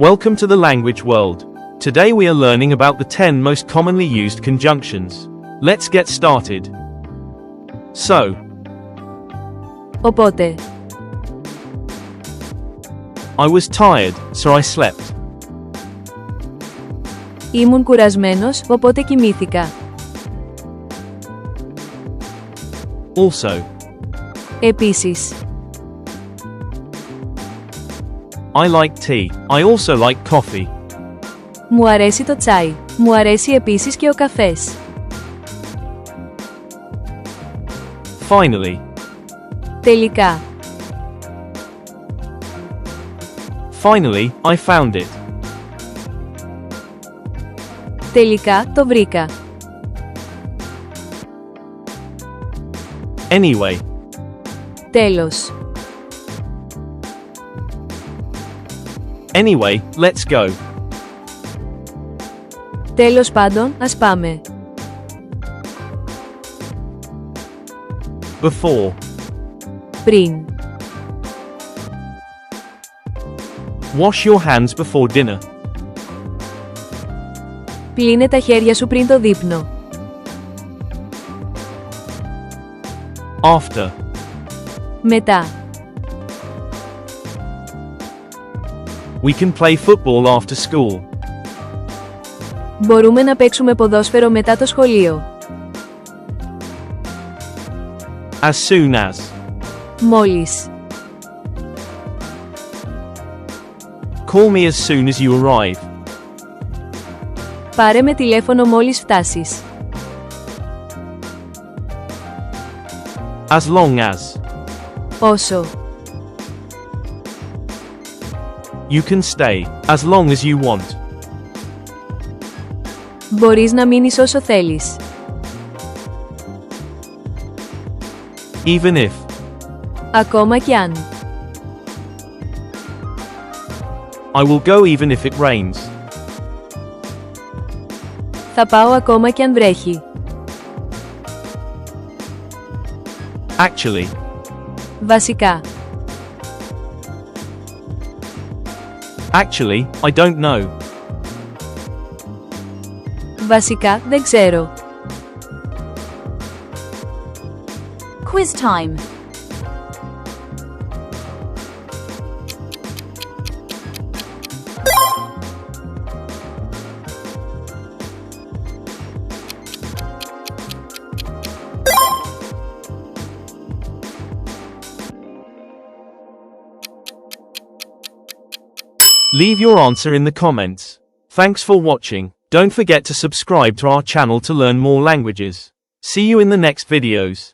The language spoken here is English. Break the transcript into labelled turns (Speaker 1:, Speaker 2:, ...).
Speaker 1: Welcome to the language world. Today we are learning about the 10 most commonly used conjunctions. Let's get started. So,
Speaker 2: Οπότε,
Speaker 1: I was tired, so I slept.
Speaker 2: ήμουν κουρασμένος, οπότε κοιμήθηκα.
Speaker 1: Also,
Speaker 2: Επίσης,
Speaker 1: I like tea. I also like coffee.
Speaker 2: μου αρέσει το τσάι. Μου αρέσει επίσης και ο καφές.
Speaker 1: Finally,
Speaker 2: Τελικά,
Speaker 1: finally, I found it.
Speaker 2: τελικά το βρήκα.
Speaker 1: Anyway,
Speaker 2: Τέλος.
Speaker 1: anyway, let's go.
Speaker 2: Τέλος πάντων, ας πάμε.
Speaker 1: Before,
Speaker 2: Πριν.
Speaker 1: wash your hands before dinner.
Speaker 2: Πλύνε τα χέρια σου πριν το δείπνο.
Speaker 1: After,
Speaker 2: Μετά.
Speaker 1: we can play football after school.
Speaker 2: Μπορούμε να παίξουμε ποδόσφαιρο μετά το σχολείο.
Speaker 1: As soon as,
Speaker 2: Μόλις.
Speaker 1: call me as soon as you arrive.
Speaker 2: Πάρε με τηλέφωνο μόλις φτάσεις.
Speaker 1: As long as,
Speaker 2: Όσο.
Speaker 1: you can stay, as long as you want.
Speaker 2: Μπορείς να μείνεις όσο θέλεις.
Speaker 1: Even if,
Speaker 2: Ακόμα κι αν.
Speaker 1: I will go even if it rains.
Speaker 2: Θα πάω ακόμα κι αν βρέχει.
Speaker 1: Actually,
Speaker 2: Βασικά.
Speaker 1: actually, I don't know.
Speaker 2: Βασικά, δεν ξέρω.
Speaker 3: Quiz time.
Speaker 1: Leave your answer in the comments. Thanks for watching. Don't forget to subscribe to our channel to learn more languages. See you in the next videos.